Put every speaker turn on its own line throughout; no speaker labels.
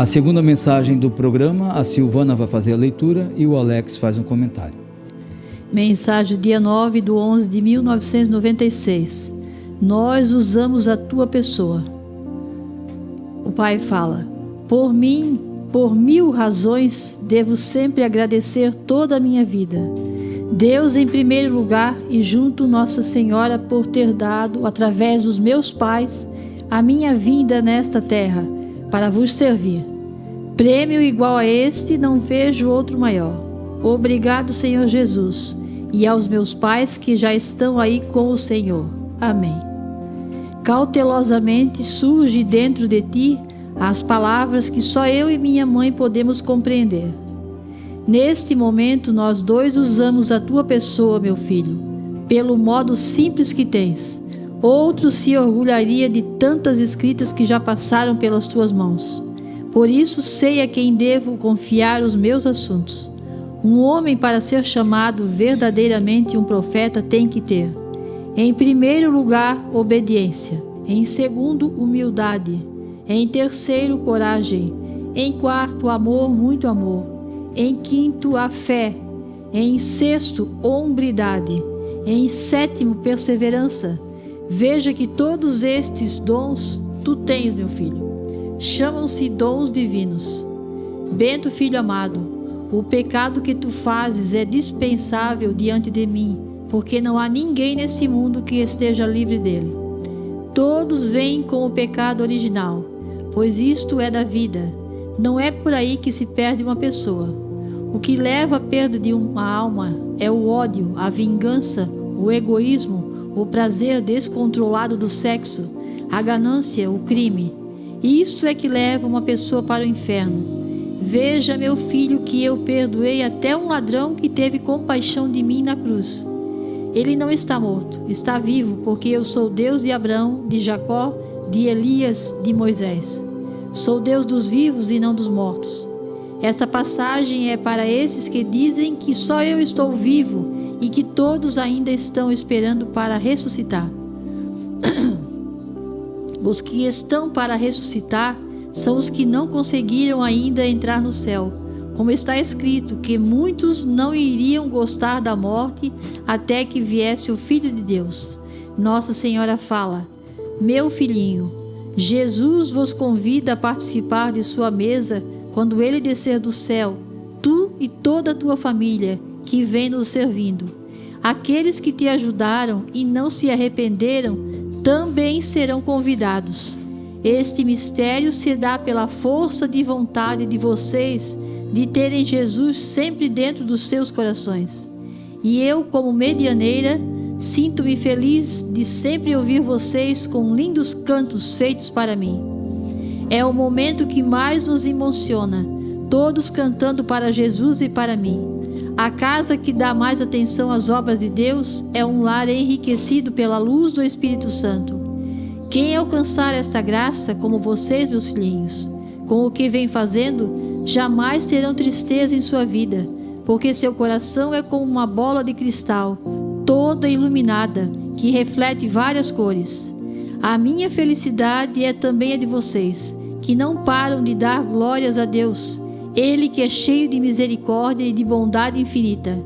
A segunda mensagem do programa, a Silvana vai fazer a leitura e o Alex faz um comentário.
Mensagem dia 9/11 de 1996. Nós usamos a tua pessoa. O pai fala: por mim, por 1000 razões, devo sempre agradecer toda a minha vida. Deus em primeiro lugar e junto Nossa Senhora por ter dado, através dos meus pais, a minha vida nesta terra, para vos servir. Prêmio igual a este não vejo outro maior. Obrigado, Senhor Jesus, e aos meus pais que já estão aí com o Senhor. Amém. Cautelosamente surge dentro de ti as palavras que só eu e minha mãe podemos compreender. Neste momento, nós dois usamos a tua pessoa, meu filho, pelo modo simples que tens. Outro se orgulharia de tantas escritas que já passaram pelas tuas mãos. Por isso sei a quem devo confiar os meus assuntos. Um homem, para ser chamado verdadeiramente um profeta, tem que ter, em primeiro lugar, obediência. Em segundo, humildade. Em terceiro, coragem. Em quarto, amor, muito amor. Em quinto, a fé. Em sexto, hombridade. Em sétimo, perseverança. Veja que todos estes dons tu tens, meu filho. Chamam-se dons divinos. Bento, filho amado, o pecado que tu fazes é dispensável diante de mim, porque não há ninguém nesse mundo que esteja livre dele. Todos vêm com o pecado original, pois isto é da vida. Não é por aí que se perde uma pessoa. O que leva à perda de uma alma é o ódio, a vingança, o egoísmo, o prazer descontrolado do sexo, a ganância, o crime. Isto é que leva uma pessoa para o inferno. Veja, meu filho, que eu perdoei até um ladrão que teve compaixão de mim na cruz. Ele não está morto, está vivo, porque eu sou Deus de Abraão, de Jacó, de Elias, de Moisés. Sou Deus dos vivos e não dos mortos. Esta passagem é para esses que dizem que só eu estou vivo e que todos ainda estão esperando para ressuscitar. Os que estão para ressuscitar são os que não conseguiram ainda entrar no céu, como está escrito, que muitos não iriam gostar da morte até que viesse o Filho de Deus. Nossa Senhora fala: meu filhinho, Jesus vos convida a participar de sua mesa quando ele descer do céu, tu e toda a tua família que vem nos servindo. Aqueles que te ajudaram e não se arrependeram também serão convidados. Este mistério se dá pela força de vontade de vocês de terem Jesus sempre dentro dos seus corações. E eu, como medianeira, sinto-me feliz de sempre ouvir vocês com lindos cantos feitos para mim. É o momento que mais nos emociona, todos cantando para Jesus e para mim. A casa que dá mais atenção às obras de Deus é um lar enriquecido pela luz do Espírito Santo. Quem alcançar esta graça, como vocês, meus filhinhos, com o que vem fazendo, jamais terão tristeza em sua vida, porque seu coração é como uma bola de cristal, toda iluminada, que reflete várias cores. A minha felicidade é também a de vocês, que não param de dar glórias a Deus, Ele que é cheio de misericórdia e de bondade infinita.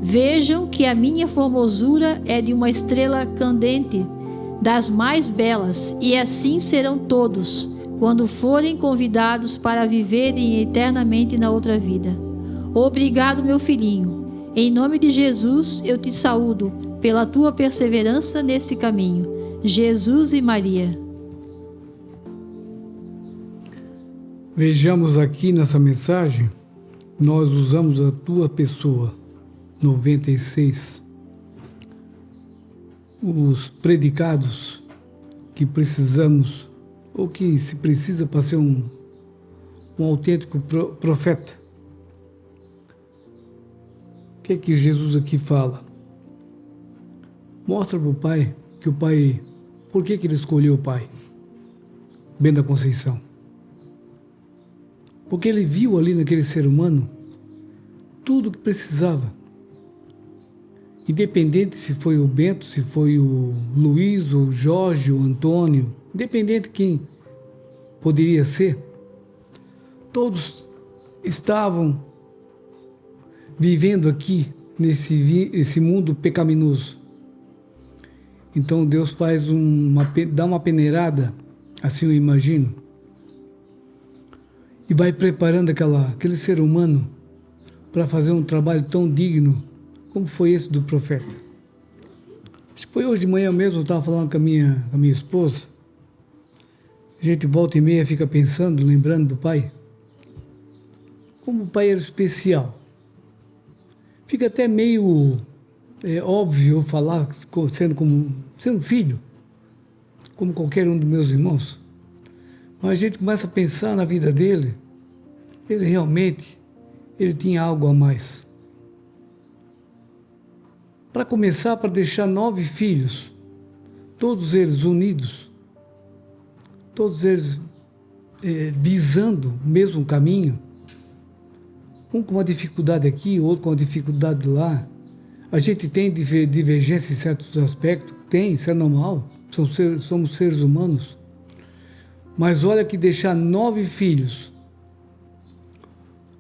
Vejam que a minha formosura é de uma estrela candente, das mais belas, e assim serão todos, quando forem convidados para viverem eternamente na outra vida. Obrigado, meu filhinho. Em nome de Jesus, eu te saúdo pela tua perseverança nesse caminho. Jesus e Maria.
Vejamos aqui nessa mensagem, nós usamos a tua pessoa, 96. Os predicados que precisamos, ou que se precisa para ser um autêntico profeta. O que é que Jesus aqui fala? Mostra para o Pai que o Pai, por que ele escolheu o Pai? Bento da Conceição. Porque ele viu ali naquele ser humano tudo o que precisava. Independente se foi o Bento, se foi o Luiz, o Jorge, o Antônio, independente de quem poderia ser, Todos estavam vivendo aqui nesse mundo pecaminoso. Então Deus faz dá uma peneirada, assim eu imagino, e vai preparando aquele ser humano para fazer um trabalho tão digno como foi esse do profeta. Acho que foi hoje de manhã mesmo, eu estava falando com a minha esposa. A gente volta e meia fica pensando, lembrando do pai. Como o pai era especial. Fica até meio óbvio falar sendo filho, como qualquer um dos meus irmãos. Mas a gente começa a pensar na vida dele, ele realmente tinha algo a mais. Para começar, para deixar 9 filhos, todos eles unidos, todos eles visando o mesmo caminho, um com uma dificuldade aqui, outro com uma dificuldade lá. A gente tem divergência em certos aspectos, isso é normal, somos seres humanos. Mas olha que deixar 9 filhos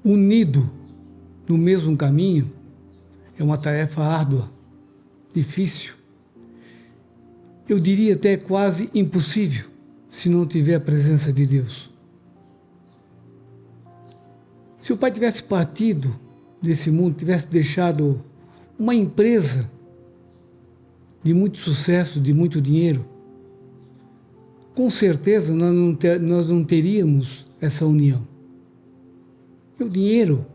unidos no mesmo caminho é uma tarefa árdua, difícil. Eu diria até quase impossível, se não tiver a presença de Deus. Se o pai tivesse partido desse mundo, tivesse deixado uma empresa de muito sucesso, de muito dinheiro, com certeza nós não teríamos essa união. Porque o dinheiro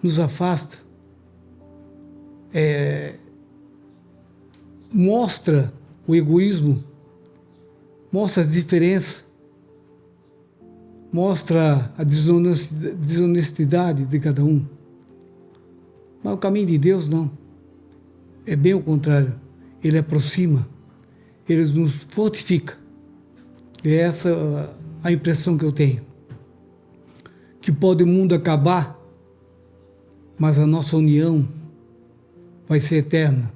nos afasta, mostra o egoísmo, mostra as diferenças, mostra a desonestidade de cada um. Mas o caminho de Deus não. É bem o contrário. Ele aproxima, ele nos fortifica. É essa a impressão que eu tenho. Que pode o mundo acabar, mas a nossa união vai ser eterna.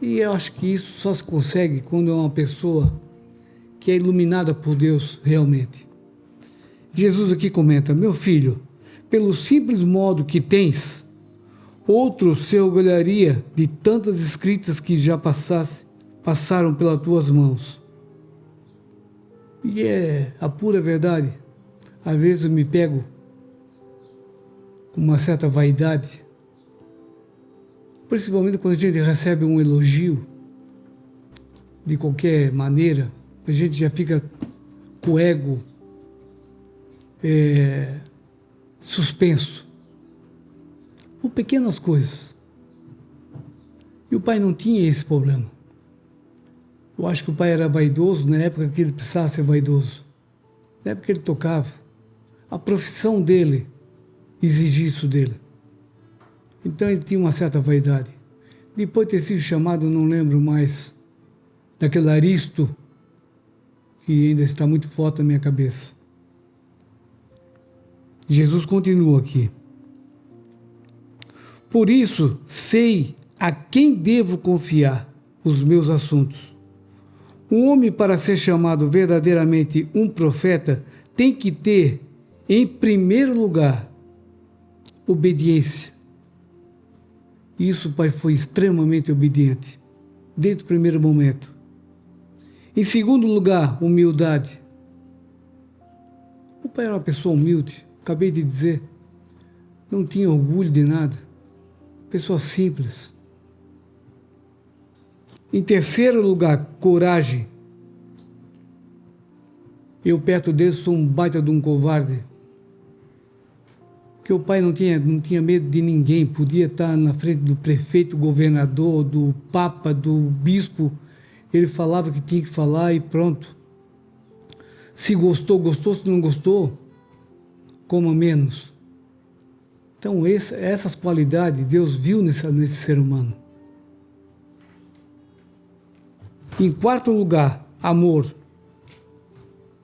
E eu acho que isso só se consegue quando é uma pessoa que é iluminada por Deus realmente. Jesus aqui comenta: meu filho, pelo simples modo que tens, outro se orgulharia de tantas escritas que já passaram pelas tuas mãos. E é a pura verdade. Às vezes eu me pego com uma certa vaidade, principalmente quando a gente recebe um elogio de qualquer maneira, a gente já fica com o ego suspenso por pequenas coisas. E o pai não tinha esse problema. Eu acho que o pai era vaidoso na época que ele precisava ser vaidoso, na época que ele tocava. A profissão dele exigia isso dele. Então ele tinha uma certa vaidade. Depois de ter sido chamado, não lembro mais, daquele Aristo, que ainda está muito forte na minha cabeça. Jesus continua aqui. Por isso, sei a quem devo confiar os meus assuntos. Um homem, para ser chamado verdadeiramente um profeta, tem que ter, em primeiro lugar, obediência. Isso o pai foi extremamente obediente, desde o primeiro momento. Em segundo lugar, humildade. O pai era uma pessoa humilde, acabei de dizer. Não tinha orgulho de nada. Pessoa simples. Em terceiro lugar, coragem. Eu, perto dele, sou um baita de um covarde. Porque o pai não tinha medo de ninguém, podia estar na frente do prefeito, governador, do papa, do bispo. Ele falava o que tinha que falar e pronto. Se gostou, gostou. Se não gostou, coma menos. Então, essas qualidades Deus viu nesse ser humano. Em quarto lugar, amor.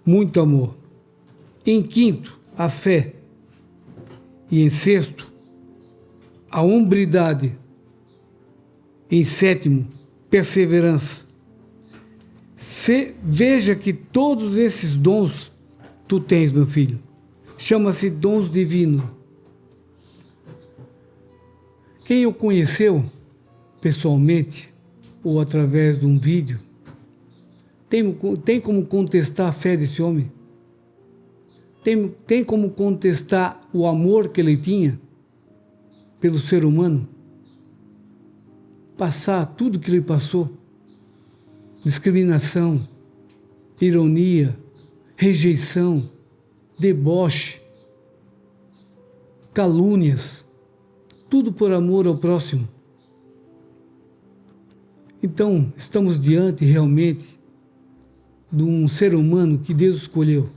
Muito amor. Em quinto, a fé. E em sexto, a hombridade. Em sétimo, perseverança. Veja que todos esses dons tu tens, meu filho. chama-se dons divinos. Quem o conheceu pessoalmente ou através de um vídeo, tem como contestar a fé desse homem? Tem como contestar o amor que ele tinha pelo ser humano? Passar tudo que ele passou, discriminação, ironia, rejeição, deboche, calúnias, tudo por amor ao próximo. Então, estamos diante realmente de um ser humano que Deus escolheu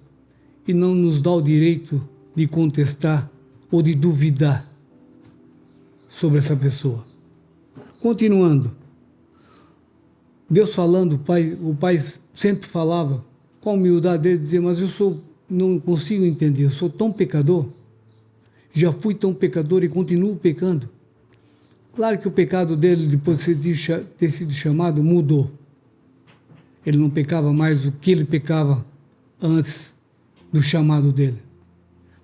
e não nos dá o direito de contestar ou de duvidar sobre essa pessoa. Continuando, Deus falando, o pai sempre falava, com a humildade dele, dizia, mas não consigo entender, eu sou tão pecador, já fui tão pecador e continuo pecando. Claro que o pecado dele, depois de ter sido chamado, mudou. Ele não pecava mais do que ele pecava antes do chamado dele.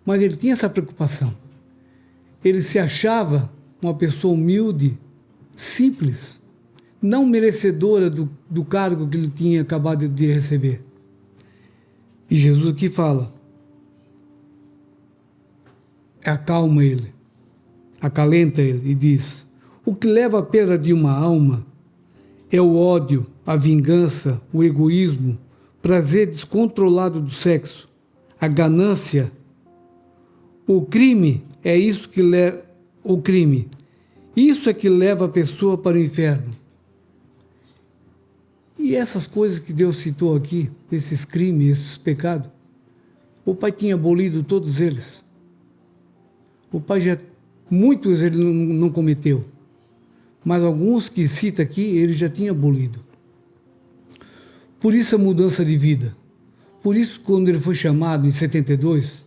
Mas ele tinha essa preocupação. Ele se achava uma pessoa humilde, simples, não merecedora do cargo que ele tinha acabado de receber. E Jesus aqui fala, acalma ele, acalenta ele e diz, o que leva a perda de uma alma é o ódio, a vingança, o egoísmo, prazer descontrolado do sexo, a ganância. O crime é isso que leva o crime. Isso é que leva a pessoa para o inferno. E essas coisas que Deus citou aqui, esses crimes, esses pecados, o Pai tinha abolido todos eles. O Pai muitos ele não cometeu, mas alguns que cita aqui, ele já tinha abolido. Por isso a mudança de vida. Por isso, quando ele foi chamado em 72,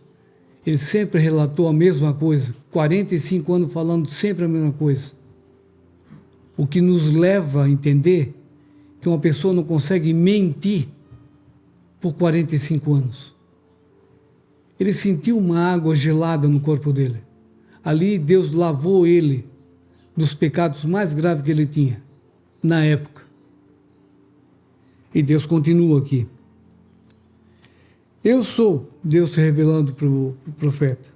ele sempre relatou a mesma coisa, 45 anos falando sempre a mesma coisa. O que nos leva a entender que uma pessoa não consegue mentir por 45 anos. Ele sentiu uma água gelada no corpo dele. Ali Deus lavou ele dos pecados mais graves que ele tinha, na época. E Deus continua aqui. Eu sou, Deus se revelando para o profeta.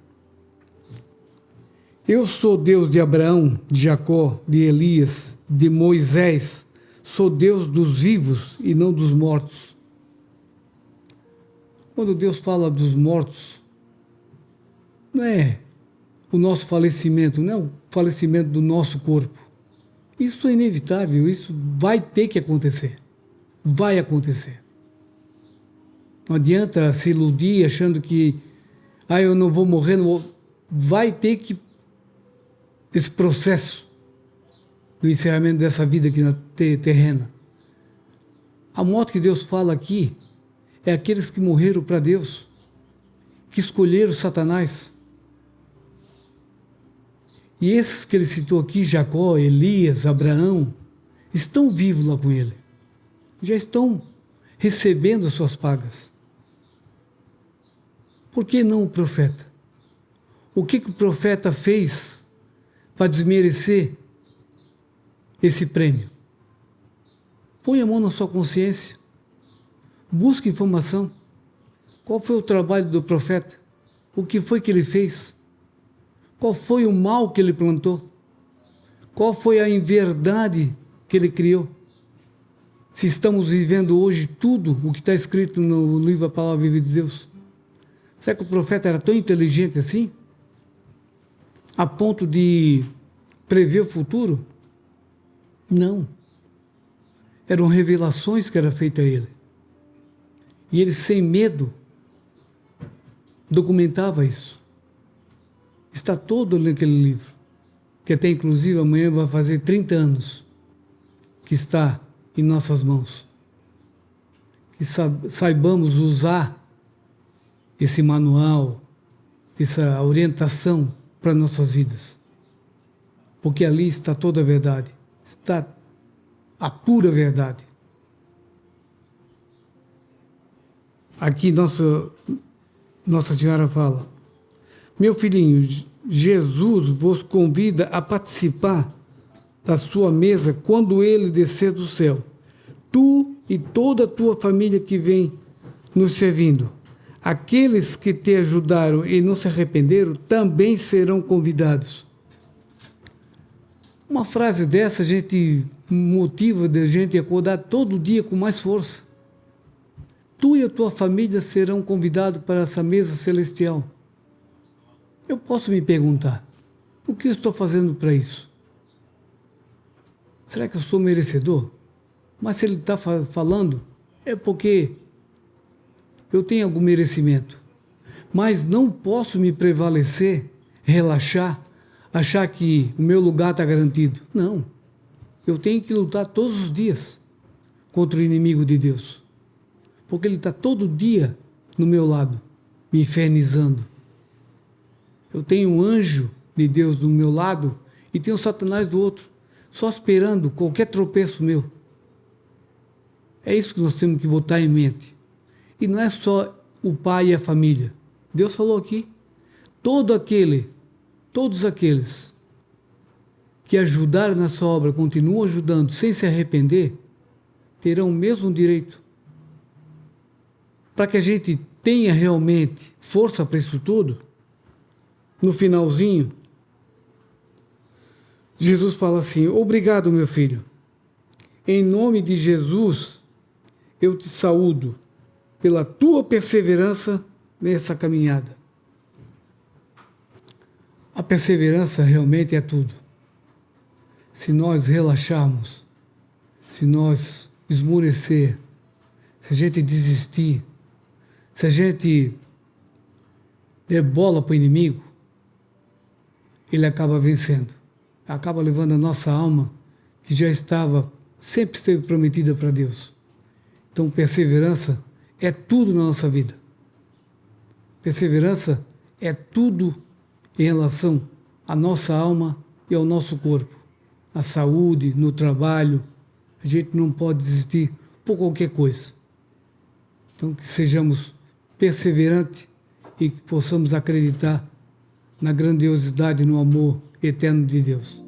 Eu sou Deus de Abraão, de Jacó, de Elias, de Moisés. Sou Deus dos vivos e não dos mortos. Quando Deus fala dos mortos, não é o nosso falecimento, não é o falecimento do nosso corpo. Isso é inevitável, isso vai ter que acontecer. Vai acontecer. Não adianta se iludir achando que eu não vou morrer, não vou. Vai ter que esse processo do encerramento dessa vida aqui na terrena. A morte que Deus fala aqui é aqueles que morreram para Deus, que escolheram Satanás. E esses que ele citou aqui, Jacó, Elias, Abraão, estão vivos lá com ele. Já estão recebendo as suas pagas. Por que não o profeta? O que o profeta fez para desmerecer esse prêmio? Põe a mão na sua consciência. Busque informação. Qual foi o trabalho do profeta? O que foi que ele fez? Qual foi o mal que ele plantou? Qual foi a inverdade que ele criou? Se estamos vivendo hoje tudo o que está escrito no livro A Palavra Viva de Deus, será que o profeta era tão inteligente assim? A ponto de prever o futuro? Não. Eram revelações que eram feitas a ele. E ele, sem medo, documentava isso. Está todo naquele livro, que até inclusive amanhã vai fazer 30 anos que está em nossas mãos. Que saibamos usar esse manual, essa orientação para nossas vidas. Porque ali está toda a verdade, está a pura verdade. Aqui Nossa Senhora fala, Meu filhinho, Jesus vos convida a participar da sua mesa quando ele descer do céu. Tu e toda a tua família que vem nos servindo. Aqueles que te ajudaram e não se arrependeram também serão convidados. Uma frase dessa a gente motiva a gente a acordar todo dia com mais força. Tu e a tua família serão convidados para essa mesa celestial. Eu posso me perguntar, o que eu estou fazendo para isso? Será que eu sou merecedor? Mas se ele está falando, é porque eu tenho algum merecimento. Mas não posso me prevalecer, relaxar, achar que o meu lugar está garantido. Não. Eu tenho que lutar todos os dias contra o inimigo de Deus. Porque ele está todo dia no meu lado, me infernizando. Eu tenho um anjo de Deus do meu lado e tenho Satanás do outro, só esperando qualquer tropeço meu. É isso que nós temos que botar em mente. E não é só o pai e a família. Deus falou aqui, todos aqueles que ajudaram na sua obra, continuam ajudando sem se arrepender, terão o mesmo direito. Para que a gente tenha realmente força para isso tudo, no finalzinho, Jesus fala assim: obrigado, meu filho. Em nome de Jesus, eu te saúdo pela tua perseverança nessa caminhada. A perseverança realmente é tudo. Se nós relaxarmos, se nós esmorecer, se a gente desistir, se a gente der bola para o inimigo, ele acaba vencendo. Acaba levando a nossa alma, que já sempre esteve prometida para Deus. Então, perseverança é tudo na nossa vida. Perseverança é tudo em relação à nossa alma e ao nosso corpo. Na saúde, no trabalho, a gente não pode desistir por qualquer coisa. Então, que sejamos perseverantes e que possamos acreditar na grandiosidade e no amor eterno de Deus.